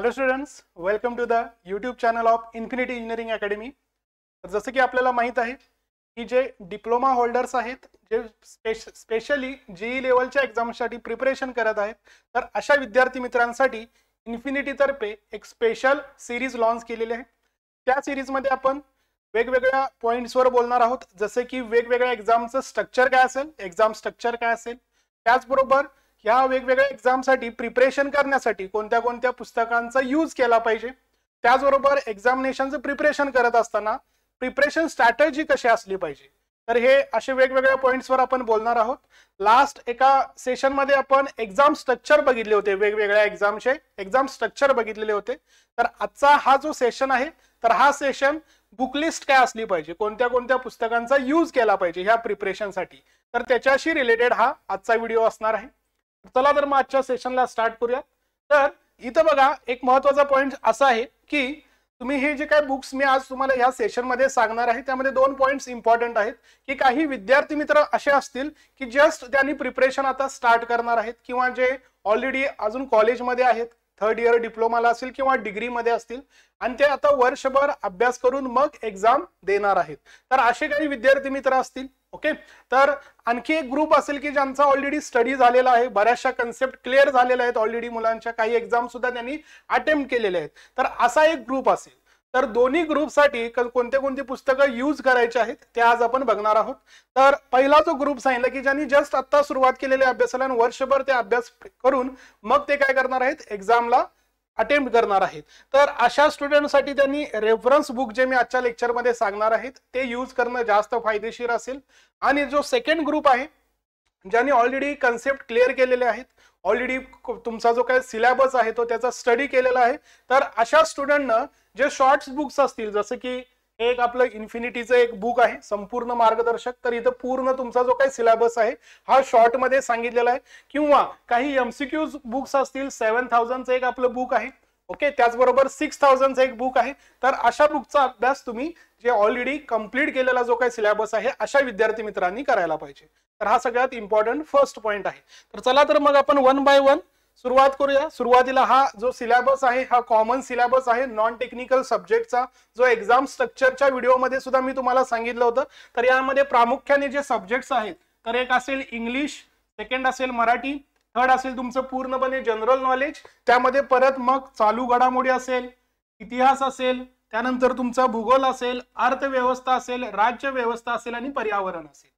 Hello students, welcome to the YouTube channel of Infinity Engineering Academy. जसं की आपल्याला माहित आहे की जे डिप्लोमा होल्डर्स आहेत, जे स्पेशली जेई लेवलच्या एक्झामसाठी प्रिपरेशन करत आहेत, तर अशा विद्यार्थी मित्रांसाठी इन्फिनिटी तर्फे एक स्पेशल सिरीज लॉन्च केलेली आहे। त्या सिरीजमध्ये आपण वेगवेगळ्या पॉइंट्सवर बोलणार आहोत, जसे की वेगवेगळ्या एक्झामचं स्ट्रक्चर काय असेल, एक्झाम स्ट्रक्चर काय असेल, त्याचबरोबर या वेगवेगळ्या एक्झामसाठी प्रिपरेशन करण्यासाठी कोणत्या कोणत्या पुस्तकांचा यूज केला पाहिजे, त्याचबरोबर एक्झामिनेशनचं प्रिपरेशन करत असताना प्रिपरेशन स्ट्रॅटेजी कशी असली पाहिजे। तर हे असे वेगवेगळ्या पॉइंट्सवर आपण बोलणार आहोत। लास्ट एका सेशन मध्ये आपण एक्झाम स्ट्रक्चर बघितले होते, वेगवेगळ्या एक्झामचे एक्झाम स्ट्रक्चर बघितलेले होते। तर आजचा हा जो सेशन आहे, तर हा सेशन बुक लिस्ट काय असली पाहिजे, कोणत्या कोणत्या पुस्तकांचा यूज केला पाहिजे ह्या प्रिपरेशनसाठी, तर त्याच्याशी रिलेटेड हा आजचा व्हिडिओ असणार आहे। चला तर मग आजच्या सेशनला स्टार्ट करूया। तर इथं बघा, एक महत्त्वाचा पॉइंट असा आहे की तुम्ही हे जे काही बुक्स मी आज तुम्हाला या सेशन मध्ये सांगणार आहे, त्यामध्ये दोन पॉइंट्स इम्पॉर्टंट आहेत की काही विद्यार्थी मित्र असे असतील की जस्ट त्यांनी प्रिपरेशन आता स्टार्ट करणार आहेत, किंवा जे ऑलरेडी अजून कॉलेजमध्ये आहेत, थर्ड इयर डिप्लोमाला असतील किंवा डिग्रीमध्ये असतील, आणि ते आता वर्षभर अभ्यास करून मग एक्झाम देणार आहेत। तर असे काही विद्यार्थी मित्र असतील, ओके। तर आणखी एक ग्रुप असेल की ज्यांचा ऑलरेडी स्टडी झालेला आहे, बऱ्याचशा कन्सेप्ट क्लिअर झालेल्या आहेत ऑलरेडी, मुलांच्या काही एक्झाम सुद्धा त्यांनी अटेम्प्ट केलेले आहेत। तर असा एक ग्रुप असेल, तर दोन्ही ग्रुपसाठी कोणते कोणती पुस्तकं यूज करायची आहेत ते आज आपण बघणार आहोत। तर पहिला जो ग्रुप सांगितला की ज्यांनी जस्ट आता सुरुवात केलेल्या अभ्यासाला आणि वर्षभर ते अभ्यास करून मग ते काय करणार आहेत, एक्झामला अटेम्प्ट करणार आहेत, तर अशा स्टुडंटसाठी त्यांनी रेफरन्स बुक जे मी आजच्या लेक्चरमध्ये सांगणार आहेत ते यूज करणं जास्त फायदेशीर असेल। आणि जो सेकंड ग्रुप आहे, ज्यांनी ऑलरेडी कन्सेप्ट क्लिअर केलेले आहेत, ऑलरेडी तुमचा जो काही सिलेबस आहे तो त्याचा स्टडी केलेला आहे, तर अशा स्टुडंटनं जे शॉर्ट्स बुक्स असतील, जसं की एक आपलं इन्फिनिटीचं एक बुक आहे संपूर्ण मार्गदर्शक, तर इथं पूर्ण तुमचा जो काही सिलेबस आहे हा शॉर्ट मध्ये सांगितलेला आहे, किंवा काही एमसीक्यूज बुक्स असतील, 7000चं एक आपलं बुक आहे, ओके, त्याचबरोबर 6000चं एक बुक आहे। तर अशा बुकचा अभ्यास तुम्ही जे ऑलरेडी कंप्लीट केलेला जो काही सिलेबस आहे अशा विद्यार्थी मित्रांनी करायला पाहिजे। तर हा सगळ्यात इम्पॉर्टंट फर्स्ट पॉइंट आहे। तर चला तर मग आपण वन बाय वन सुरुवात करूया। सुरुवातीला हा जो सिलेबस आहे हा कॉमन सिलेबस आहे नॉन टेक्निकल सब्जेक्टचा, जो एक्झाम स्ट्रक्चरच्या व्हिडिओमध्ये सुद्धा मी तुम्हाला सांगितलं होतं। तर यामध्ये प्रामुख्याने जे सब्जेक्ट्स आहेत, तर एक असेल इंग्लिश, सेकंड असेल मराठी, थर्ड असेल तुमचं पूर्णपणे जनरल नॉलेज, त्यामध्ये परत मग चालू घडामोडी असेल, इतिहास असेल, त्यानंतर तुमचा भूगोल असेल, अर्थव्यवस्था असेल, राज्य व्यवस्था असेल आणि पर्यावरण असेल।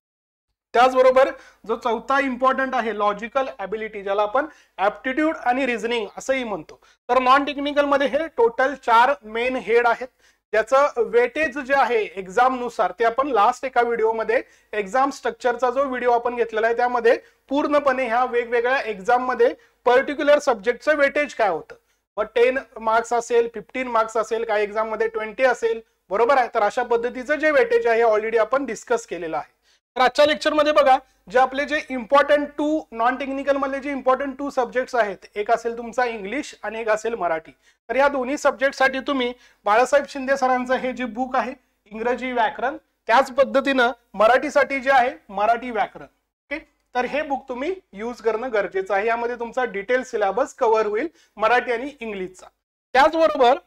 त्याचबरोबर जो चौथा इम्पॉर्टंट आहे लॉजिकल ॲबिलिटी, ज्याला आपण ॲप्टिट्यूड आणि रिझनिंग असंही म्हणतो। तर नॉन टेक्निकल मध्ये हे टोटल 4 मेन हेड आहेत, ज्याचं वेटेज जे आहे एक्झाम नुसार ते आपण लास्ट एका व्हिडिओमध्ये एक्झाम स्ट्रक्चरचा जो व्हिडिओ आपण घेतलेला आहे त्यामध्ये पूर्णपणे ह्या वेगवेगळ्या एक्झाम मध्ये पर्टिक्युलर सब्जेक्टचं वेटेज काय होतं, मग 10 मार्क्स असेल, 15 मार्क्स असेल, काही एक्झाम मध्ये 20 असेल, बरोबर आहे। तर अशा पद्धतीचं जे वेटेज आहे ऑलरेडी आपण डिस्कस केलेलं आहे। तर आजच्या लेक्चर मध्ये बघा, जे आपले जे इम्पॉर्टंट नॉन टेक्निकल मधले जे इम्पॉर्टंट 2 सब्जेक्ट्स आहेत, एक असेल तुमचा इंग्लिश आणि एक असेल मराठी। तर या दोन्ही सब्जेक्टसाठी तुम्ही बाळासाहेब शिंदे सरांचं हे जे बुक आहे इंग्रजी व्याकरण, त्याच पद्धतीनं मराठीसाठी जे आहे मराठी व्याकरण, ओके, तर हे बुक तुम्ही यूज करणं गरजेचं आहे। यामध्ये तुमचा डिटेल सिलेबस कव्हर होईल मराठी आणि इंग्लिशचा। त्याचबरोबर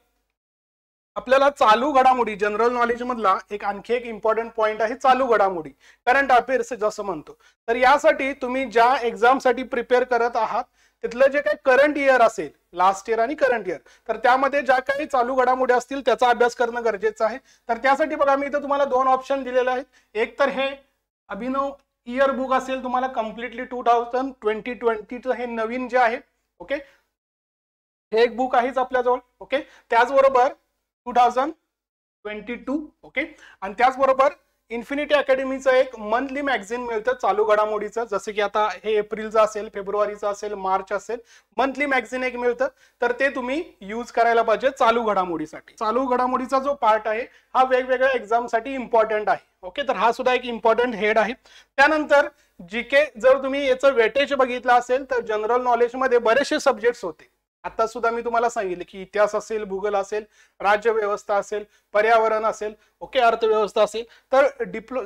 आपल्याला चालू घडामोडी जनरल नॉलेज मधला एक आणखी एक इम्पॉर्टंट पॉइंट आहे चालू घडामोडी, करंट अफेअर्स जसं म्हणतो। तर यासाठी तुम्ही ज्या एक्झामसाठी प्रिपेअर करत आहात तिथलं जे काही करंट इयर असेल, लास्ट इयर आणि करंट इयर, तर त्यामध्ये ज्या काही चालू घडामोडी असतील त्याचा अभ्यास करणं गरजेचं आहे। तर त्यासाठी बघा, मी इथं तुम्हाला 2 ऑप्शन दिलेले आहेत। एक तर हे अभिनव इयर बुक असेल तुम्हाला कम्प्लिटली 2020चं हे नवीन जे आहे, ओके, हे एक बुक आहेच आपल्याजवळ, ओके। त्याचबरोबर 2022, ओके, आणि त्याचबरोबर इन्फिनिटी अकॅडमीचं एक मंथली मॅगझिन मिळतं चालू घडामोडीचं, जसं की आता हे एप्रिलचं असेल, फेब्रुवारीचं असेल, मार्च असेल, मंथली मॅगझिन एक मिळतं, तर ते तुम्ही यूज करायला पाहिजे चालू घडामोडीसाठी। चालू घडामोडीचा जो पार्ट आहे हा वेगवेगळ्या एक्झामसाठी इम्पॉर्टंट आहे, ओके, तर हा सुद्धा एक इम्पॉर्टंट हेड आहे। त्यानंतर जीके, जर तुम्ही याचं वेटेज बघितलं असेल तर जनरल नॉलेज मध्ये बरेचसे सब्जेक्ट्स होते, आता सुद्धा मी तुम्हाला सांगितलं की इतिहास असेल, भूगोल असेल, राज्य व्यवस्था असेल, पर्यावरण असेल, ओके, अर्थव्यवस्था असेल। तर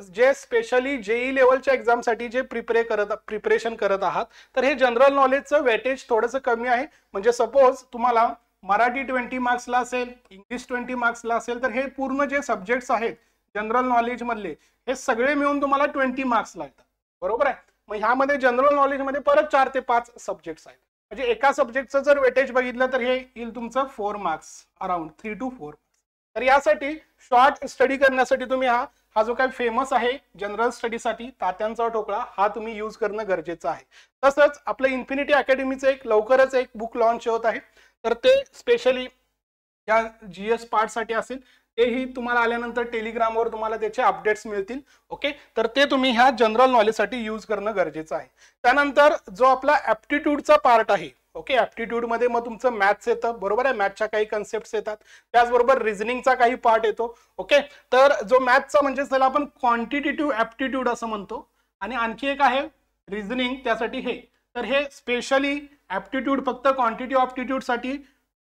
जे स्पेशली जेई लेवलच्या एक्झामसाठी जे प्रिपरेशन करत आहात, तर हे जनरल नॉलेजचं वेटेज थोडंसं कमी आहे। म्हणजे सपोज तुम्हाला मराठी 20 मार्क्सला असेल, इंग्लिश 20 मार्क्सला असेल, तर हे पूर्ण जे सब्जेक्ट्स आहेत जनरल नॉलेज मधले हे सगळे मिळून तुम्हाला 20 मार्क्स लागतात, बरोबर आहे. मग ह्यामध्ये जनरल नॉलेज मध्ये परत 4 ते 5 सब्जेक्ट्स आहेत. म्हणजे एका सब्जेक्टचं जर वेटेज बघितलं तर हे येईल तुमचं 4 मार्क्स, अराउंड 3 to 4. तर यासाठी शॉर्ट स्टडी करण्यासाठी तुम्ही हा जो काही फेमस आहे जनरल स्टडीसाठी तात्यांचा ठोकळा हा तुम्ही यूज करणं गरजेचं आहे. तसंच आपलं इन्फिनिटी अकॅडमीचं एक लवकरच एक बुक लॉन्च होत आहे, तर ते स्पेशली या GS पार्टसाठी असेल. तेही तुम्हाला आल्यानंतर टेलिग्रामवर तुम्हाला त्याचे अपडेट्स मिळतील. ओके, तर ते तुम्ही ह्या जनरल नॉलेजसाठी यूज करणं गरजेचं आहे. त्यानंतर जो आपला ऍप्टिट्यूडचा पार्ट आहे, ओके, ऍप्टिट्यूड मध्ये मग तुमचं मॅथ्स येतं, बरोबर आहे, मॅथच्या काही कन्सेप्ट येतात, त्याचबरोबर रिझनिंगचा काही पार्ट येतो. ओके, तर जो मॅथचा म्हणजे त्याला आपण क्वांटिटेटिव्ह ऍप्टिट्यूड असं म्हणतो, आणि आणखी एक आहे रिझनिंग, त्यासाठी हे. तर हे स्पेशली ऍप्टिट्यूड फक्त क्वांटिटी ऍप्टिट्यूड साठी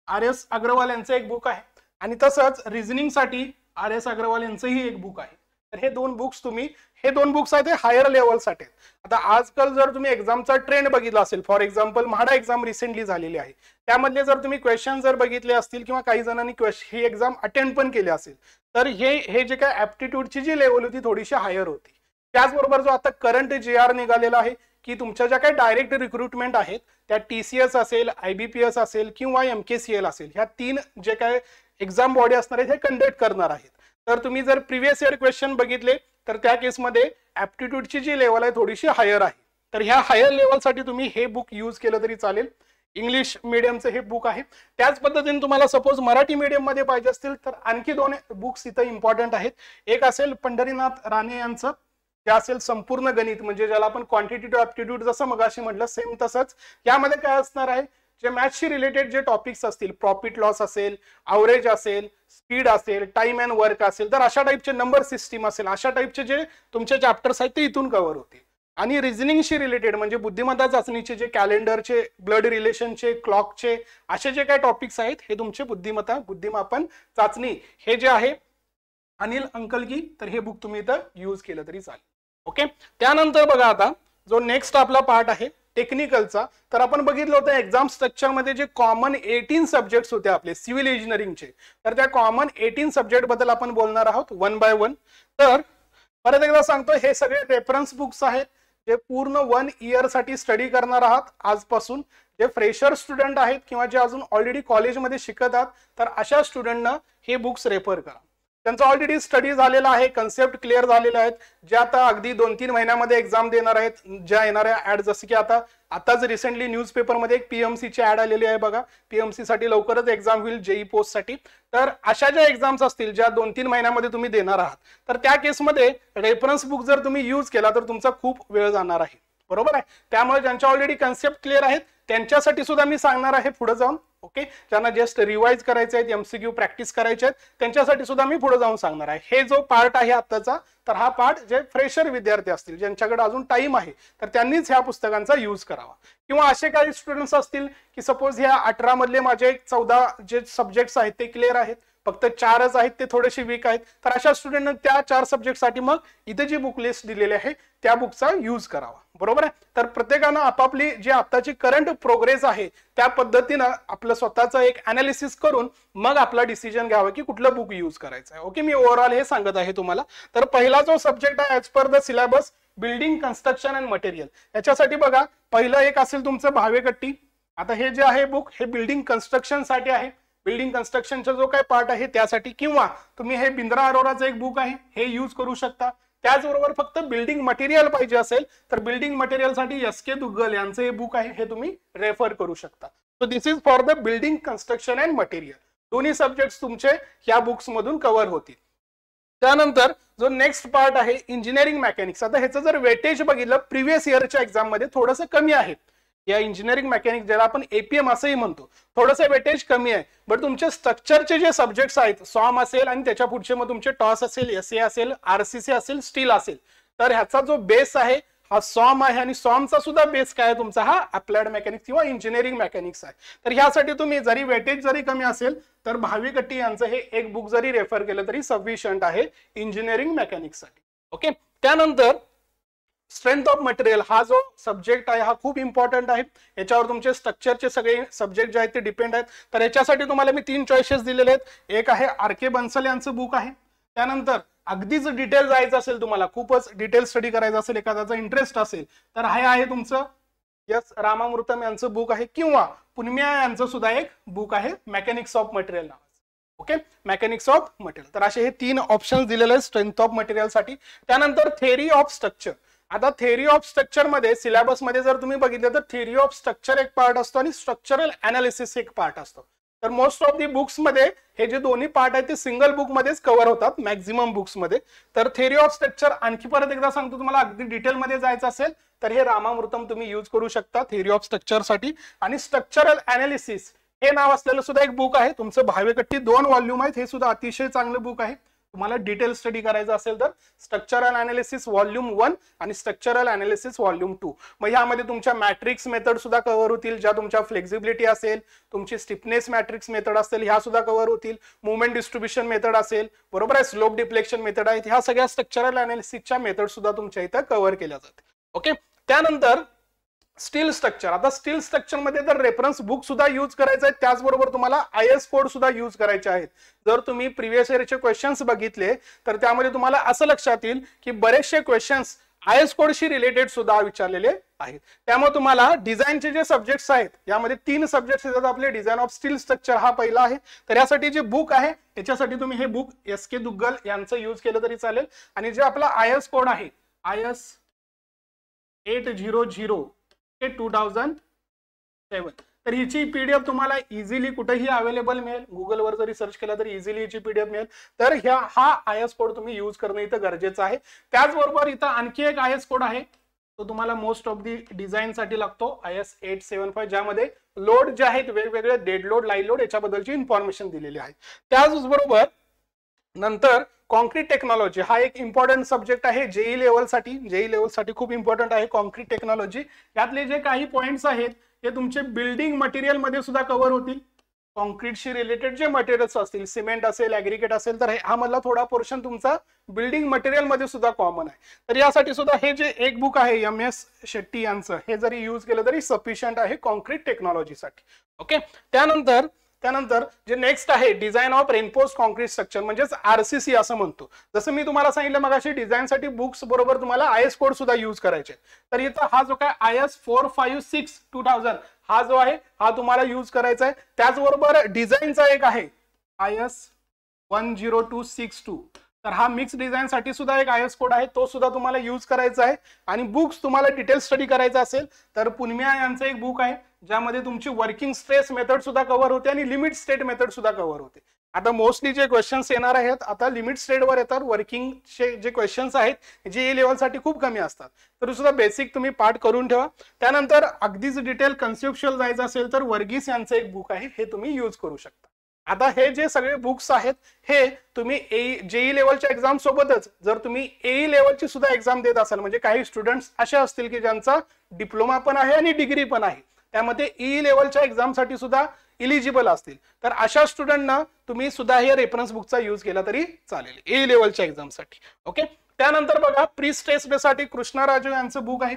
RS अग्रवाल यांचं एक बुक आहे, आणि तसंच रिझनिंग साठी RS अग्रवाल यांचंही एक बुक आहे. तर हे दोन बुक्स आहेत, ते हायर लेवलसाठी. आता आजकाल जर तुम्ही एक्झामचा ट्रेंड बघितला असेल, for example MHADA exam recently झालेली आहे, त्यामधले जर तुम्ही क्वेश्चन जर बघितले असतील किंवा काही जणांनी ही एक्झाम अटेंड पण केली असेल, तर हे जे काय ऍप्टिट्यूडची जी लेवल होती थोडीशी हायर होती. त्याचबरोबर जो आता करंट JR निघालेला आहे की तुमच्या ज्या काही डायरेक्ट रिक्रुटमेंट आहेत त्या TCS असेल, IBPS असेल किंवा MKCL असेल, ह्या 3 जे काय एक्झाम बॉडी असणार आहेत हे कंडक्ट करणार आहेत. तर तुम्ही जर प्रिव्हियस इयर क्वेश्चन बघितले तर त्या केसमध्ये ऍप्टिट्यूडची जी लेवल आहे थोडीशी हायर आहे. तर ह्या हायर लेवलसाठी तुम्ही हे बुक यूज केलं तरी चालेल. इंग्लिश मीडियमचं हे बुक आहे. त्याच पद्धतीने तुम्हाला सपोज मराठी मीडियम मध्ये पाहिजे असतील तर आणखी 2 बुक्स इथं इम्पॉर्टंट आहेत. एक असेल पंढरीनाथ राणे यांचं, ते असेल संपूर्ण गणित, म्हणजे ज्याला आपण क्वांटिटेटिव्ह ऍप्टिट्यूड जसं मगाशी म्हटलं सेम तसंच. यामध्ये काय असणार आहे, जे मॅथ्सशी रिलेटेड जे टॉपिक्स असतील, प्रॉफिट लॉस असेल, अवरेज असेल, स्पीड असेल, टाइम अँड वर्क असेल, तर अशा टाईपचे नंबर सिस्टीम असेल, अशा टाईपचे जे तुमचे चॅप्टर्स आहेत ते इथून कव्हर होतील. आणि रिझनिंगशी रिलेटेड म्हणजे बुद्धिमत्ता चाचणीचे जे कॅलेंडरचे, ब्लड रिलेशनचे, क्लॉकचे असे जे काही टॉपिक्स आहेत हे तुमचे बुद्धिमापन चाचणी हे जे आहे अनिल अंकलगी, तर हे बुक तुम्ही इथं यूज केलं तरी चालेल. ओके, त्यानंतर बघा आता जो नेक्स्ट आपला पार्ट आहे टेक्निकलचा, तर आपण बघितलं होतं एक्झाम स्ट्रक्चर मध्ये जे कॉमन 18 सब्जेक्ट्स होते आपले सिव्हिल इंजिनिअरिंगचे, तर त्या कॉमन 18 सब्जेक्ट बद्दल आपण बोलणार आहोत 1 by 1. तर परत एकदा सांगतो, हे सगळे रेफरन्स बुक्स आहेत जे पूर्ण 1 इयर साठी स्टडी करणार आहात आजपासून. जे फ्रेशर स्टुडंट आहेत किंवा जे अजून ऑलरेडी कॉलेजमध्ये शिकत आहात, तर अशा स्टुडंटना हे बुक्स रेफर करा. त्यांचा ऑलरेडी स्टडी झालेला आहे, कन्सेप्ट क्लिअर झालेले आहेत, जे आता अगदी 2-3 महिन्यामध्ये एक्झाम देणार आहेत. ज्या येणाऱ्या ऍड, जसं की आताच रिसेंटली न्यूजपेपरमध्ये एक PMC ची ऍड आलेली आहे बघा, PMC साठी लवकरच एक्झाम होईल JEE पोस्ट साठी. तर अशा ज्या एक्झाम्स असतील ज्या 2-3 महिन्यामध्ये तुम्ही देणार आहात, तर त्या केसमध्ये रेफरन्स बुक जर तुम्ही यूज केला तर तुमचा खूप वेळ जाणार आहे, बरोबर आहे. त्यामुळे ज्यांच्या ऑलरेडी कन्सेप्ट क्लिअर आहेत त्यांच्यासाठी सुद्धा मी सांगणार आहे पुढे जाऊन. ओके, ज्यांना जस्ट रिवाइज करायचे आहेत, MCQ प्रॅक्टिस करायचे आहेत, त्यांच्यासाठी सुद्धा मी पुढे जाऊन सांगणार आहे. हे जो पार्ट आहे आत्ताचा, तर हा पार्ट जे फ्रेशर विद्यार्थी असतील ज्यांच्याकडे अजून टाइम आहे तर त्यांनीच ह्या पुस्तकांचा यूज करावा. किंवा असे काही स्टुडंट्स असतील की सपोज ह्या 18 मधले माझे 14 जे सब्जेक्ट्स आहेत ते क्लिअर आहेत, फक्त 4च आहेत ते थोडेसे वीक आहेत, तर अशा स्टुडंटने त्या 4 सब्जेक्टसाठी मग इथे जी बुक लिस्ट दिलेली आहे त्या बुकचा यूज करावा, बरोबर आहे. तर प्रत्येकानं आपापली जी आताची करंट प्रोग्रेस आहे त्या पद्धतीनं आपलं स्वतःचं एक अनालिसिस करून मग आपला डिसिजन घ्यावा की कुठलं बुक यूज करायचं आहे. ओके, मी ओव्हरऑल हे सांगत आहे तुम्हाला. तर पहिला जो सब्जेक्ट आहे as per the syllabus, building construction and material. याच्यासाठी बघा, पहिलं एक असेल तुमचं भावेकट्टी. आता हे जे आहे बुक हे बिल्डिंग कन्स्ट्रक्शन साठी आहे. बिल्डिंग कन्स्ट्रक्शनचा जो काही पार्ट आहे त्यासाठी, किंवा तुम्ही हे बिंद्रा अरोराचं एक बुक आहे हे यूज करू शकता. त्याचबरोबर फक्त बिल्डिंग मटेरियल पाहिजे असेल तर बिल्डिंग मटेरियल साठी SK दुग्गल यांचं हे बुक आहे, हे तुम्ही रेफर करू शकता. So this is for the building construction and material. दोन्ही सब्जेक्ट तुमचे ह्या बुक्स मधून कव्हर होतील. त्यानंतर जो नेक्स्ट पार्ट आहे इंजिनिअरिंग मेकॅनिक्स. आता ह्याचं जर वेटेज बघितलं प्रिव्हियस इयरच्या एक्झाम मध्ये थोडंसं कमी आहे. या इंजिनिअरिंग मेकॅनिक्स ज्याला आपण APM असंही म्हणतो, थोडंसं वेटेज कमी आहे. बट तुमचे स्ट्रक्चरचे जे सब्जेक्ट्स आहेत, सॉम असेल आणि त्याच्या पुढचे मग तुमचे टॉस असेल, SA असेल, RCC असेल, स्टील असेल, तर ह्याचा जो बेस आहे हा सॉम आहे. आणि सॉमचा सुद्धा बेस काय आहे तुमचा, हा अप्लाइड मेकॅनिक्स किंवा इंजिनिअरिंग मेकॅनिक्स आहे. तर ह्यासाठी तुम्ही जरी वेटेज जरी कमी असेल तर भावेकट्टी यांचं हे एक बुक जरी रेफर केलं तरी सफिशियंट आहे इंजिनिअरिंग मेकॅनिक्स साठी. ओके, त्यानंतर स्ट्रेंथ ऑफ मटेरियल हा जो सब्जेक्ट आहे हा खूप इम्पॉर्टंट आहे. याच्यावर तुमचे स्ट्रक्चरचे सगळे सब्जेक्ट जे आहेत ते डिपेंड आहेत. तर याच्यासाठी तुम्हाला मी 3 चॉईसेस दिलेले आहेत. एक आहे आर.के. बन्सल यांचं बुक आहे. त्यानंतर अगदीच डिटेल जायचं असेल, तुम्हाला खूपच डिटेल स्टडी करायचं असेल, एखाद्याचा इंटरेस्ट असेल, तर हे आहे तुमचं यस रामामृतम यांचं बुक आहे, किंवा पुनम्या यांचं सुद्धा एक बुक आहे मेकॅनिक्स ऑफ मटेरियल नावाचं. Okay, mechanics of material. तर असे हे 3 ऑप्शन्स दिलेले आहेत स्ट्रेंथ ऑफ मटेरियल साठी. त्यानंतर थेअरी ऑफ स्ट्रक्चर. आता थेअरी ऑफ स्ट्रक्चर मध्ये सिलेबस मध्ये जर तुम्ही बघितलं तर थेअरी ऑफ स्ट्रक्चर एक पार्ट असतो आणि स्ट्रक्चरल अनालिसिस एक पार्ट असतो. तर मोस्ट ऑफ दी बुक्स मध्ये हे जे दोन्ही पार्ट आहेत ते सिंगल बुक मध्येच कव्हर होतात मॅक्झिमम बुक्स मध्ये. तर थेअरी ऑफ स्ट्रक्चर आणखी परत एकदा सांगतो, तुम्हाला अगदी डिटेल मध्ये जायचं असेल तर हे रामामृतम तुम्ही यूज करू शकता थेअरी ऑफ स्ट्रक्चर साठी. आणि स्ट्रक्चरल अनालिसिस हे नाव असलेलं सुद्धा एक बुक आहे तुमचं, भावेकट्टी 2 व्हॉल्यूम आहेत. हे सुद्धा अतिशय चांगलं बुक आहे. तुम्हाला डिटेल स्टडी करायचं असेल तर स्ट्रक्चरल अनालिसिस व्हॉल्यूम 1 आणि स्ट्रक्चरल अनालिसिस व्हॉल्यूम 2. मग ह्यामध्ये तुमच्या मॅट्रिक्स मेथड सुद्धा कव्हर होतील, ज्या तुमच्या फ्लेक्झिबिलिटी असेल, तुमची स्टिफनेस मॅट्रिक्स मेथड असेल, ह्या सुद्धा कव्हर होतील. मुवमेंट डिस्ट्रीब्युशन मेथड असेल, बरोबर आहे, स्लोप डिफ्लेक्शन मेथड आहेत, ह्या सगळ्या स्ट्रक्चरल अनालिसिसच्या मेथड सुद्धा तुमच्या इथं कव्हर केल्या जाते. ओके, त्यानंतर स्टील स्ट्रक्चर. आता स्टील स्ट्रक्चर मध्ये तर रेफरन्स बुक सुद्धा यूज करायचं आहे, त्याचबरोबर तुम्हाला IS कोड सुद्धा यूज करायचे आहेत. जर तुम्ही प्रिव्हियस इयरचे क्वेश्चन्स बघितले तर त्यामध्ये तुम्हाला असं लक्षात येईल की बरेचसे क्वेश्चन्स IS कोडशी रिलेटेड सुद्धा विचारलेले आहेत. त्यामुळे तुम्हाला डिझाईनचे जे सब्जेक्ट्स आहेत यामध्ये 3 सब्जेक्ट्स येतात आपले. डिझाईन ऑफ स्टील स्ट्रक्चर हा पहिला आहे. तर यासाठी जे बुक आहे त्याच्यासाठी तुम्ही हे बुक SK दुग्गल यांचं यूज केलं तरी चालेल. आणि जे आपला IS कोड आहे IS 800 2007, तर हिची PDF तुम्हाला इझिली कुठेही अवेलेबल मिळेल. गुगलवर जरी सर्च केला तरी इझिली हिची PDF मिळेल. तर हा IS कोड तुम्ही यूज करणं इथं गरजेचं आहे. त्याचबरोबर इथं आणखी एक IS कोड आहे, तो तुम्हाला मोस्ट ऑफ दी डिझाईन साठी लागतो IS 875, ज्यामध्ये लोड जे आहेत वेगवेगळे डेड लोड, लाईव्ह लोड याच्याबद्दलची इन्फॉर्मेशन दिलेली आहे. त्याचबरोबर नंतर कॉन्क्रीट टेक्नॉलॉजी हा एक इम्पॉर्टंट सब्जेक्ट आहे जेई लेवलसाठी खूप इम्पॉर्टंट आहे कॉन्क्रीट टेक्नॉलॉजी. यातले जे काही पॉइंट्स आहेत ते तुमचे बिल्डिंग मटेरियल मध्ये सुद्धा कव्हर होतील. कॉन्क्रीटशी रिलेटेड जे मटेरियल्स असतील, सिमेंट असेल, ॲग्रिगेट असेल, तर हा मधला थोडा पोर्शन तुमचा बिल्डिंग मटेरियल मध्ये सुद्धा कॉमन आहे. तर यासाठी सुद्धा हे जे एक बुक आहे MS शेट्टी यांचं, हे जरी यूज केलं तरी सफिशियंट आहे कॉन्क्रीट टेक्नॉलॉजीसाठी. ओके, त्यानंतर जे नेक्स्ट आहे design of reinforced concrete structure, म्हणजेच RCC असं म्हणतो. जसं मी तुम्हाला सांगितलं मगाशी डिझाईनसाठी बुक्स बरोबर तुम्हाला IS कोड सुद्धा यूज करायचे. तर इथं हा जो काय IS 456 2000 हा जो आहे हा तुम्हाला यूज करायचा आहे. त्याचबरोबर डिझाईनचा एक आहे IS 10262, तर हा मिक्स डिझाईन साठी सुद्धा एक IS कोड आहे, तो सुद्धा तुम्हाला यूज करायचा आहे. आणि बुक्स तुम्हाला डिटेल स्टडी करायचा असेल तर पुनम्या यांचं एक बुक आहे, ज्यामध्ये तुमची वर्किंग स्ट्रेस मेथड सुद्धा कव्हर होते आणि लिमिट स्टेट मेथड सुद्धा कव्हर होते. आता मोस्टली जे क्वेश्चन्स येणार आहेत आता लिमिट स्टेटवर येतात. वर्किंगचे जे क्वेश्चन्स आहेत जे लेवलसाठी खूप कमी असतात, तर सुद्धा बेसिक तुम्ही पाठ करून ठेवा. त्यानंतर अगदीच डिटेल कन्सेप्च्युअल जायचं असेल तर वर्गीस यांचं एक बुक आहे, हे तुम्ही यूज करू शकता. आता हे जे सगळे बुक्स आहेत हे तुम्ही जेई लेवलच्या एक्झाम सोबतच जर तुम्ही AE लेवलची सुद्धा एक्झाम देत असाल, म्हणजे काही स्टुडंट्स असे असतील की ज्यांचा डिप्लोमा पण आहे आणि डिग्री पण आहे, त्यामध्ये EE लेवलच्या एक्झामसाठी सुद्धा इलिजिबल असतील, तर अशा स्टुडंटना तुम्ही सुद्धा हे रेफरन्स बुकचा यूज केला तरी चालेल AE लेवलच्या एक्झामसाठी. ओके, त्यानंतर बघा प्री स्ट्रेस बेसाठी कृष्णराजू यांचं बुक आहे.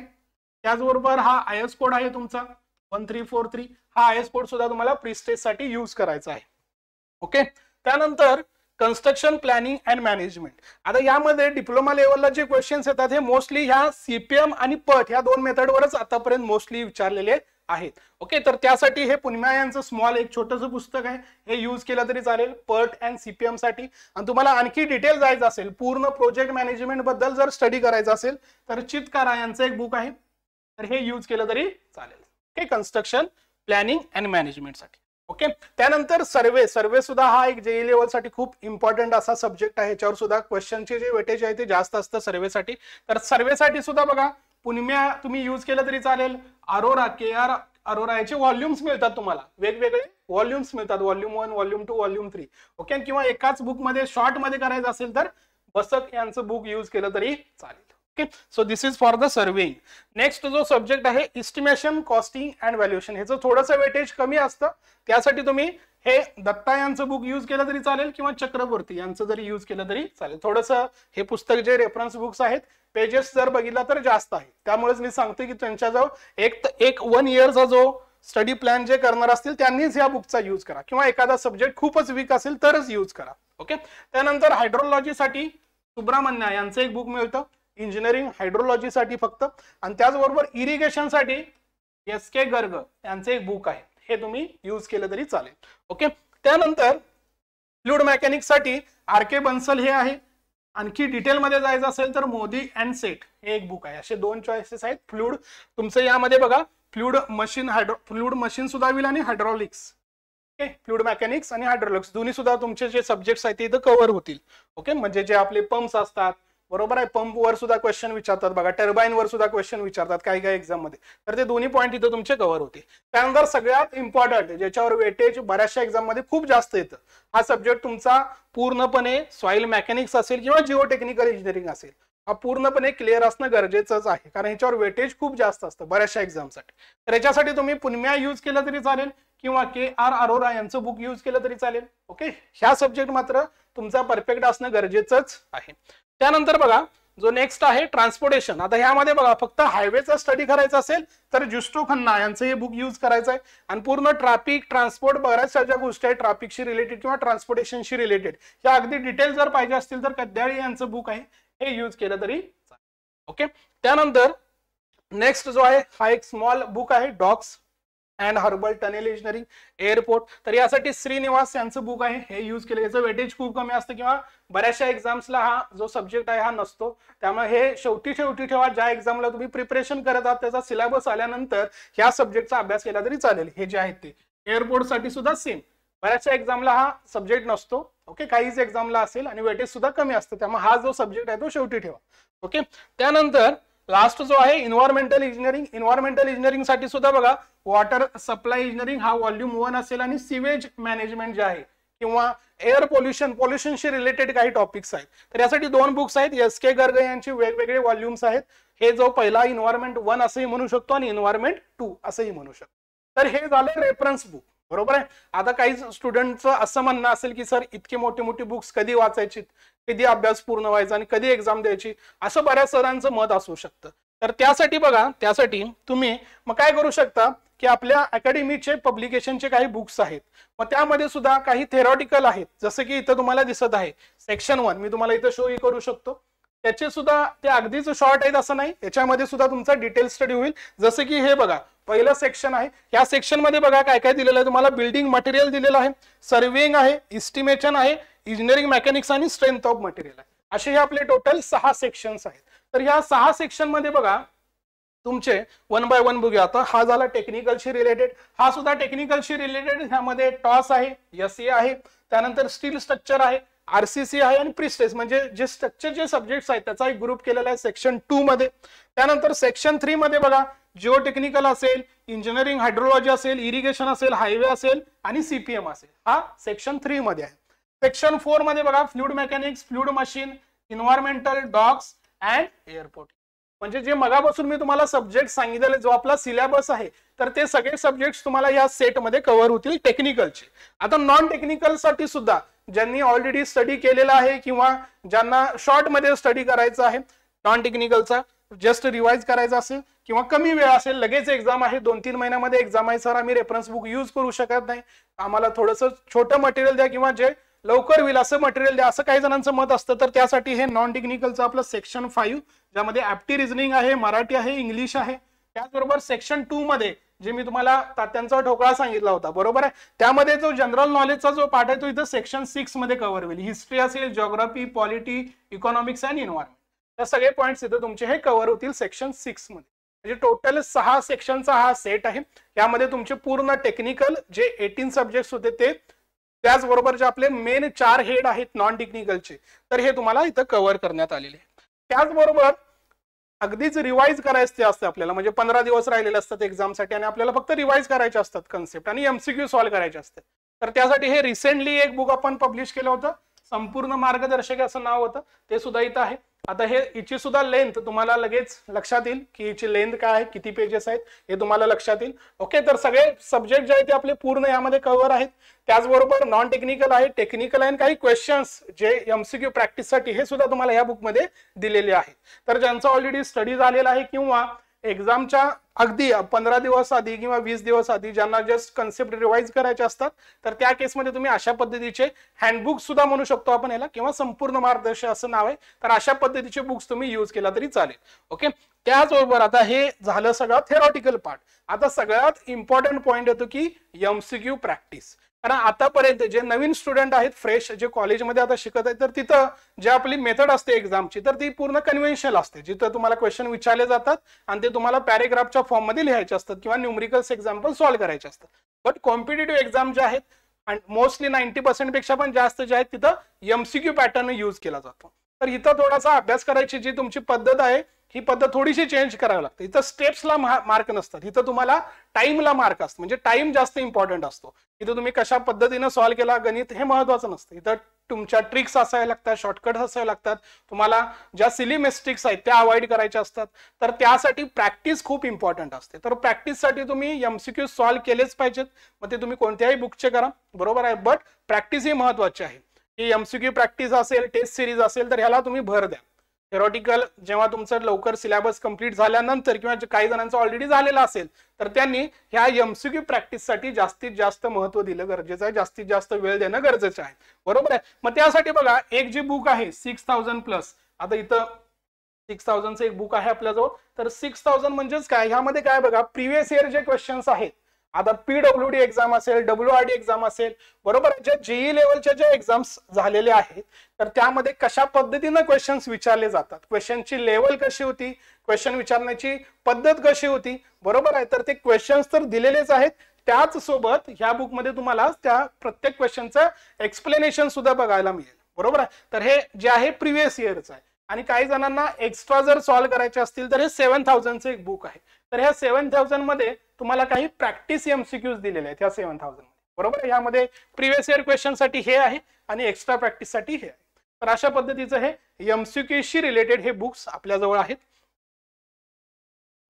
त्याचबरोबर हा IS कोड आहे तुमचा 1343, हा IS कोड सुद्धा तुम्हाला प्री स्ट्रेस साठी यूज करायचा आहे. ओके, त्यानंतर कन्स्ट्रक्शन प्लॅनिंग अँड मॅनेजमेंट. आता यामध्ये डिप्लोमा लेवलला जे क्वेश्चन्स येतात हे मोस्टली ह्या CPM आणि PERT ह्या 2 मेथडवरच आतापर्यंत मोस्टली विचारलेले आहेत. ओके, तर त्यासाठी हे पुनम्या यांचं स्मॉल एक छोटंसं पुस्तक आहे, हे यूज केलं तरी चालेल PERT अँड CPM साठी. आणि तुम्हाला आणखी डिटेल जायचं असेल, पूर्ण प्रोजेक्ट मॅनेजमेंट बद्दल जर स्टडी करायचं असेल तर चितकारा यांचं एक बुक आहे, तर हे यूज केलं तरी चालेल. Okay, construction planning and management साठी. ओके, त्यानंतर सर्वे सुद्धा हा एक जेई लेवल साठी खूप इम्पॉर्टंट असा सब्जेक्ट आहे. याच्यावर सुद्धा क्वेश्चनचे जे वेटेज आहे ते जास्त असतं सर्वेसाठी. तर सर्वेसाठी सुद्धा बघा पुनम्या तुम्ही यूज केलं तरी चालेल. अरोरा KR अरोरा याचे व्हॉल्यूम्स मिळतात तुम्हाला, वेगवेगळे व्हॉल्यूम्स मिळतात, व्हॉल्यूम 1, व्हॉल्यूम 2, व्हॉल्यूम 3. ओके, किंवा एकाच बुक मध्ये शॉर्ट मध्ये करायचं असेल तर बसक यांचं बुक यूज केलं तरी चालेल. Okay, so this is for the surveying. Next जो सब्जेक्ट आहे इस्टिमेशन, कॉस्टिंग अँड व्हॅल्युएशन, ह्याचं थोडंसं वेटेज कमी असतं, त्यासाठी तुम्ही हे दत्ता यांचं बुक यूज केलं तरी चालेल किंवा चक्रवर्ती यांचं जरी यूज केलं तरी चालेल. थोडंसं हे पुस्तक जे रेफरन्स बुक्स आहेत पेजेस जर बघितला तर जास्त आहे, त्यामुळेच मी सांगतोय की त्यांच्याजवळ एक 1 इयरचा जो स्टडी प्लॅन जे करणार असतील त्यांनीच या बुकचा यूज करा, किंवा एखादा सब्जेक्ट खूपच वीक असेल तरच यूज करा. ओके. त्यानंतर हायड्रोलॉजीसाठी सुब्रमण्या यांचं एक बुक मिळतं, इंजिनिअरिंग हायड्रोलॉजीसाठी फक्त, आणि त्याचबरोबर इरिगेशनसाठी SK गर्ग यांचे एक बुक आहे, हे तुम्ही यूज केलं तरी चालेल. ओके. त्यानंतर फ्लुइड मेकॅनिक्स साठी RK बन्सल हे आहे. आणखी डिटेलमध्ये जायचं असेल तर मोदी अँड सेठ हे एक बुक आहे. असे 2 चॉईसेस आहेत. फ्लुइड तुमचं यामध्ये बघा फ्लुइड मशीन सुद्धा होईल आणि हायड्रॉलिक्स. ओके. फ्लुइड मेकॅनिक्स आणि हायड्रॉलिक्स दोन्ही सुद्धा तुमचे जे सब्जेक्ट्स आहेत ते इथं कव्हर होतील. ओके. म्हणजे जे आपले पंप्स असतात, बरोबर आहे, पंप वर सुद्धा क्वेश्चन विचारतात बघा, टर्बाईन वर सुद्धा क्वेश्चन विचारतात काही एक्झाम मध्ये, तर ते दोन्ही पॉईंट इथं तुमचे कव्हर होते. त्यानंतर सगळ्यात इम्पॉर्टंट ज्याच्यावर वेटेज बऱ्याचशा एक्झाम मध्ये खूप जास्त येतं, हा सब्जेक्ट तुमचा पूर्णपणे सॉइल मेकॅनिक्स असेल किंवा जिओ टेक्निकल इंजिनिअरिंग असेल, हा पूर्णपणे क्लिअर असणं गरजेचंच आहे, कारण ह्याच्यावर वेटेज खूप जास्त असतं बऱ्याचशा एक्झामसाठी. तर याच्यासाठी तुम्ही पुन्म्या यूज केलं तरी चालेल किंवा KR अरोरा यांचं बुक यूज केलं तरी चालेल. ओके. ह्या सब्जेक्ट मात्र तुमचा परफेक्ट असणं गरजेचंच आहे. त्यानंतर बघा जो नेक्स्ट आहे ट्रान्सपोर्टेशन. आता ह्यामध्ये बघा फक्त हायवेचा स्टडी करायचा असेल तर जुस्टो खन्ना यांचं हे बुक यूज करायचं आहे, आणि पूर्ण ट्रॅफिक ट्रान्सपोर्ट बऱ्याचशा ज्या गोष्टी आहेत ट्रॅफिकशी रिलेटेड किंवा ट्रान्सपोर्टेशनशी रिलेटेड या अगदी डिटेल जर पाहिजे असतील तर कद्याळी यांचं बुक आहे, हे यूज केलं तरी चालेल. ओके. त्यानंतर नेक्स्ट जो आहे हा एक स्मॉल बुक आहे, docks and harbour tunnel engineering airport. तर यासाठी श्रीनिवास यांचं बुक आहे, हे यूज केलं. याचं वेटेज खूप कमी असतं किंवा बऱ्याचशा एक्झाम्सला हा जो सब्जेक्ट आहे हा नसतो, त्यामुळे हे शेवटी ठेवा. ज्या एक्झामला तुम्ही प्रिपरेशन करत आहात त्याचा सिलेबस आल्यानंतर ह्या सब्जेक्टचा अभ्यास केला तरी चालेल. हे जे आहेत ते एअरपोर्टसाठी सुद्धा सेम, बऱ्याचशा एक्झामला हा सब्जेक्ट नसतो. ओके. काहीच एक्झामला असेल आणि वेटेज सुद्धा कमी असतं, त्यामुळे हा जो सब्जेक्ट आहे तो शेवटी ठेवा. ओके. त्यानंतर लास्ट जो आहे इन्व्हायरमेंटल इंजिनिअरिंग. इन्व्हायरमेंटल इंजिनिअरिंग साठी सुद्धा बघा वॉटर सप्लाय इंजिनिअरिंग हा व्हॉल्यूम 1 असेल, आणि सिवेज मॅनेजमेंट जे आहे किंवा एअर पोल्युशनशी रिलेटेड काही टॉपिक्स आहेत. तर यासाठी 2 बुक्स आहेत, SK गर्ग यांची वेगवेगळे व्हॉल्यूम्स आहेत. हे जो पहिला इन्व्हायरमेंट 1 असंही म्हणू शकतो आणि इन्व्हायरमेंट 2 असंही म्हणू शकतो. तर हे झालं रेफरन्स बुक, बरोबर आहे. आता काही स्टुडंटचं असं म्हणणं असेल की सर इतके मोठी बुक्स कधी वाचायची, कधी अभ्यास पूर्ण व्हायचा आणि कधी एक्झाम द्यायची, असं बऱ्याच सरांचं मत असू शकतं. तर त्यासाठी बघा, त्यासाठी तुम्ही मग काय करू शकता की आपल्या अकॅडमीचे पब्लिकेशनचे काही बुक्स आहेत, मग त्यामध्ये सुद्धा काही थेरॉटिकल आहेत, जसं की इथं तुम्हाला दिसत आहे सेक्शन 1, मी तुम्हाला इथं शोही करू शकतो. त्याचे सुद्धा ते अगदीच शॉर्ट आहेत असं नाही, याच्यामध्ये सुद्धा तुमचा डिटेल स्टडी होईल. जसं की हे बघा पहिलं सेक्शन आहे, या सेक्शन मध्ये बघा काय काय दिलेलं आहे तुम्हाला. बिल्डिंग मटेरियल दिलेलं आहे, सर्वेइंग आहे, इस्टिमेशन आहे, इंजिनिअरिंग मेकॅनिक्स आणि स्ट्रेंथ ऑफ मटेरियल आहे. असे हे आपले टोटल 6 सेक्शन्स आहेत. तर ह्या 6 सेक्शन मध्ये बघा तुमचे 1 बाय 1 बघूया. आता हा झाला टेक्निकलशी रिलेटेड, हा सुद्धा टेक्निकलशी रिलेटेड. ह्यामध्ये टॉस आहे, SE आहे, त्यानंतर स्टील स्ट्रक्चर आहे, RCC आहे आणि प्रिस्टेस, म्हणजे जे स्ट्रक्चरचे सब्जेक्ट्स आहेत त्याचा एक ग्रुप केलेला आहे सेक्शन 2 मध्ये. त्यानंतर सेक्शन 3 मध्ये बघा जिओ टेक्निकल असेल, इंजिनिअरिंग हायड्रोलॉजी असेल, इरिगेशन असेल, हायवे असेल आणि CPM असेल, हा सेक्शन 3 मध्ये आहे. सेक्शन 4 मध्ये बघा fluid mechanics, fluid machine, environmental, docks and airport. म्हणजे जे मगापासून मी तुम्हाला सब्जेक्ट सांगितलेले जो आपला सिलेबस आहे तर ते सगळे सब्जेक्ट्स तुम्हाला या सेटमध्ये कव्हर होतील टेक्निकलचे. आता नॉन टेक्निकल साठी सुद्धा ज्यांनी ऑलरेडी स्टडी केलेला आहे किंवा ज्यांना शॉर्ट मध्ये स्टडी करायचा आहे नॉन टेक्निकलचा, जस्ट रिवाइज करायचा असेल किंवा कमी वेळ असेल, लगेच एक्झाम आहे, 2-3 महिन्यामध्ये एक्झाम आहे, सर आम्ही रेफरन्स बुक यूज करू शकत नाही, आम्हाला थोडंसं छोटं मटेरियल द्या किंवा जे लवकर होईल असं मटेरियल द्या, असं काही जणांचं मत असतं. तर त्यासाठी हे नॉन टेक्निकलचं आपलं सेक्शन 5 ज्यामध्ये ऍप्टी रिझनिंग आहे, मराठी आहे, इंग्लिश आहे. त्याचबरोबर सेक्शन 2 मध्ये जे मी तुम्हाला तात्यांचा ठोकळा सांगितला होता, बरोबर आहे, त्यामध्ये जो जनरल नॉलेजचा जो पार्ट आहे तो इथं सेक्शन 6 मध्ये कव्हर होईल. हिस्ट्री असेल, geography, polity, economics and environment, तर सगळे पॉईंट्स इथं तुमचे हे कव्हर होतील सेक्शन 6 मध्ये. म्हणजे टोटल 6 सेक्शनचा हा सेट आहे. यामध्ये तुमचे पूर्ण टेक्निकल जे 18 सब्जेक्ट्स होते ते, त्याचबरोबर जे आपले मेन 4 हेड आहेत नॉन टेक्निकलचे, तर हे तुम्हाला इथं कव्हर करण्यात आलेले. त्याचबरोबर अगदीच रिवाइज करायचे असते आपल्याला, म्हणजे 15 दिवस राहिलेले असतात एक्झामसाठी आणि आपल्याला फक्त रिवाइज करायचे असतात कन्सेप्ट आणि MCQ सॉल्व्ह करायचे असतात. तर त्यासाठी हे रिसेंटली एक बुक आपण पब्लिश केलं होतं, संपूर्ण मार्गदर्शक असं नाव होतं, ते सुद्धा इथं आहे. आता हे हिची सुद्धा लेंथ तुम्हाला लगेच लक्षात येईल की हिची लेंथ काय आहे, किती पेजेस आहेत हे तुम्हाला लक्षात येईल. ओके, तर सगळे सब्जेक्ट जे आहेत ते आपले पूर्ण यामध्ये कव्हर आहेत. त्याचबरोबर नॉन टेक्निकल आहे, टेक्निकल आहे, काही क्वेश्चन्स जे एमसीक्यू प्रॅक्टिससाठी हे सुद्धा तुम्हाला या बुकमध्ये दिलेले आहेत. तर ज्यांचा ऑलरेडी स्टडी झालेला आहे किंवा एक्झामच्या अगदी 15 दिवस आधी किंवा 20 दिवस आधी ज्यांना जस्ट कन्सेप्ट रिवाइज करायचे असतात तर त्या केसमध्ये तुम्ही अशा पद्धतीचे हँडबुक सुद्धा म्हणू शकतो आपण याला, किंवा संपूर्ण मार्गदर्शक असं नाव आहे, तर अशा पद्धतीचे बुक्स तुम्ही यूज केला तरी चालेल. ओके, त्याचबरोबर आता हे झालं सगळं थेरॉटिकल पार्ट. आता सगळ्यात इम्पॉर्टंट पॉइंट येतो की एमसीक्यू प्रॅक्टिस. कारण आतापर्यंत जे नवीन स्टुडंट आहेत, फ्रेश जे कॉलेजमध्ये आता शिकत आहेत, तर तिथं जे आपली मेथड असते एक्झामची तर ती पूर्ण कन्व्हेन्शनल असते, जिथं तुम्हाला क्वेश्चन विचारले जातात आणि ते तुम्हाला पॅरेग्राफच्या फॉर्म मध्ये लिहायचे असतात किंवा न्यूमरिकल्स एक्झाम्पल सॉल्व्ह करायचे असतात. बट कॉम्पिटेटिव्ह एक्झाम जे आहेत आणि मोस्टली 90% पेक्षा पण जास्त जे आहेत तिथं एमसीक्यू पॅटर्न यूज केला जातो. तर इथं थोडासा अभ्यास करायची जी तुमची पद्धत आहे ही पद्धत थोडीशी चेंज करावी लागते. इथं स्टेप्सला मार्क नसतात, इथं तुम्हाला टाइमला मार्क असतं, म्हणजे टाइम जास्त इम्पॉर्टंट असतो. इथं तुम्ही कशा पद्धतीने सॉल्व्ह केला गणित हे महत्वाचं नसतं. इथं तुमच्या ट्रिक्स असायला लागतात, शॉर्टकट्स असायला लागतात, तुम्हाला ज्या सिली मिस्टेक्स आहेत त्या अवॉइड करायच्या असतात. तर त्यासाठी प्रॅक्टिस खूप इम्पॉर्टंट असते. तर प्रॅक्टिससाठी तुम्ही एमसीक्यू सॉल्व्ह केलेच पाहिजेत. मग ते तुम्ही कोणत्याही बुकचे करा, बरोबर आहे, बट प्रॅक्टिस ही महत्वाची आहे. ही एमसीक्यू प्रॅक्टिस असेल, टेस्ट सिरीज असेल तर ह्याला तुम्ही भर द्या. थेरॉटिकल जेव्हा तुमचं लवकर सिलेबस कंप्लीट झाल्यानंतर किंवा काही जणांचं ऑलरेडी झालेला असेल तर त्यांनी ह्या एमसीक्यू प्रॅक्टिससाठी जास्तीत जास्त महत्व दिलं गरजेचं आहे, जास्तीत जास्त वेळ देणं गरजेचं आहे, बरोबर आहे. मग त्यासाठी बघा एक जी बुक आहे 6000+, आता इथं 6000चं एक बुक आहे आपल्याजवळ. तर 6000 म्हणजेच काय, ह्यामध्ये काय बघा प्रिव्हियस इयर जे क्वेश्चन्स आहेत, आता पीडब्ल्यूडी एक्झाम असेल, डब्ल्यूआरडी एक्झाम असेल, बरोबर, ज्या जेई लेवलच्या ज्या एक्झाम्स झालेल्या आहेत तर त्यामध्ये कशा पद्धतीने क्वेश्चन्स विचारले जातात, क्वेश्चनची लेवल कशी होती, क्वेश्चन विचारण्याची पद्धत कशी होती, बरोबर आहे. तर ते क्वेश्चन्स तर दिलेलेच आहेत, त्याच सोबत ह्या बुकमध्ये तुम्हाला त्या प्रत्येक क्वेश्चनचं एक्सप्लेनेशन सुद्धा बघायला मिळेल, बरोबर आहे. तर हे जे आहे प्रिव्हियस इयरचं आहे. आणि काही जणांना एक्स्ट्रा जर सॉल्व्ह करायचे असतील तर हे 7000चं एक बुक आहे. तर ह्या 7000 मध्ये तुम्हाला काही प्रॅक्टिस एमसीक्यूज दिलेले आहेत ह्या 7000 मध्ये, बरोबर. यामध्ये प्रिव्हियस इयर क्वेश्चन साठी हे आहे आणि एक्स्ट्रा प्रॅक्टिस साठी हे आहे. तर अशा पद्धतीचं हे एमसीक्यूशी रिलेटेड हे बुक्स आपल्याजवळ आहेत.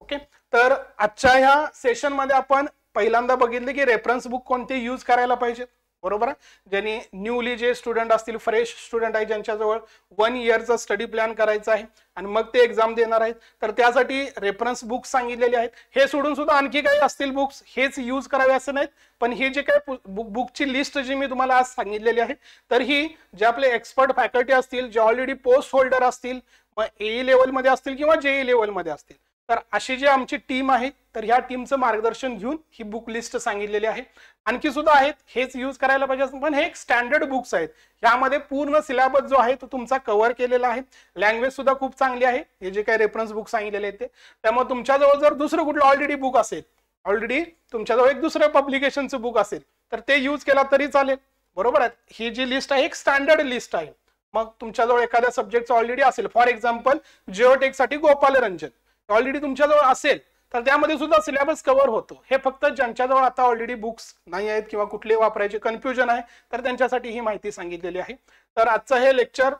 ओके, तर आजच्या ह्या सेशन मध्ये आपण पहिल्यांदा बघितले की रेफरन्स बुक कोणते यूज करायला पाहिजेत, बरोबर आहे. ज्यांनी न्यूली जे स्टुडंट असतील, फ्रेश स्टुडंट आहे, ज्यांच्याजवळ 1 इयरचा स्टडी प्लॅन करायचा आहे आणि मग ते एक्झाम देणार आहेत, तर त्यासाठी रेफरन्स बुक्स सांगितलेले आहेत. हे सोडून सुद्धा आणखी काही असतील बुक्स, हेच यूज करावे असं नाहीत, पण ही जे काही बुकची लिस्ट जी मी तुम्हाला आज सांगितलेली आहे तर ही जे आपले एक्सपर्ट फॅकल्टी असतील, जे ऑलरेडी पोस्ट होल्डर असतील, मग एई लेवल मध्ये असतील किंवा जेई लेवल मध्ये असतील, तर अशी जी आमची टीम आहे तर ह्या टीमचं मार्गदर्शन घेऊन ही बुक लिस्ट सांगितलेली आहे. आणखी सुद्धा आहेत, हेच यूज करायला पाहिजे, पण हे एक स्टँडर्ड बुक्स आहेत. यामध्ये पूर्ण सिलेबस जो आहे तो तुमचा कव्हर केलेला आहे, लँग्वेज सुद्धा खूप चांगली आहे, हे जे काही रेफरन्स बुक सांगितलेले आहेत ते. त्यामुळे तुमच्याजवळ जर दुसरं कुठलं ऑलरेडी बुक असेल, ऑलरेडी तुमच्याजवळ एक दुसरं पब्लिकेशनचं बुक असेल तर ते यूज केला तरी चालेल, बरोबर आहे. ही जी लिस्ट आहे एक स्टँडर्ड लिस्ट आहे. मग तुमच्याजवळ एखाद्या सब्जेक्टचं ऑलरेडी असेल, फॉर एक्झाम्पल जिओटेक साठी गोपाल रंजन ऑलरेडी तुमच्याजवळ असेल तर त्यामध्ये सुद्धा सिलेबस कव्हर होतो. हे फक्त ज्यांच्याजवळ आता ऑलरेडी बुक्स नाही आहेत किंवा कुठले वापरायचे कन्फ्युजन आहे तर त्यांच्यासाठी ही माहिती सांगितलेली आहे. तर आजचं हे लेक्चर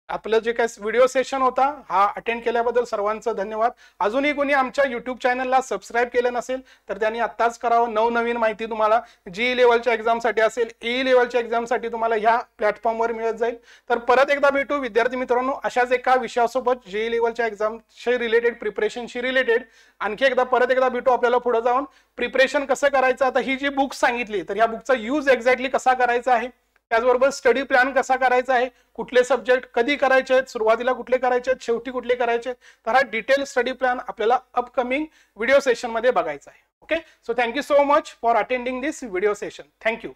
आपलं जे काही व्हिडिओ सेशन होता हा अटेंड केल्याबद्दल सर्वांचं धन्यवाद. अजूनही कोणी आमच्या युट्यूब चॅनलला सबस्क्राईब केलं नसेल तर त्यांनी आत्ताच करावं. नवनवीन माहिती तुम्हाला जी लेवलच्या एक्झामसाठी असेल, ई लेवलच्या एक्झामसाठी तुम्हाला ह्या प्लॅटफॉर्मवर मिळत जाईल. तर परत एकदा भेटू विद्यार्थी मित्रांनो अशाच एका विषयासोबत, जी लेवलच्या एक्झामशी रिलेटेड, प्रिपरेशनशी रिलेटेड. आणखी एकदा परत एकदा भेटू आपल्याला पुढे जाऊन प्रिपरेशन कसं करायचं. आता ही जी बुक सांगितली तर ह्या बुकचा यूज एक्झॅक्टली कसा करायचा आहे, त्याचबरोबर स्टडी प्लॅन कसा करायचा आहे, कुठले सब्जेक्ट कधी करायचे आहेत, सुरुवातीला कुठले करायचे आहेत, शेवटी कुठले करायचे आहेत, तर हा डिटेल स्टडी प्लॅन आपल्याला अपकमिंग व्हिडिओ सेशन मध्ये बघायचा आहे. Okay, so thank you so much for attending this video session. Thank you.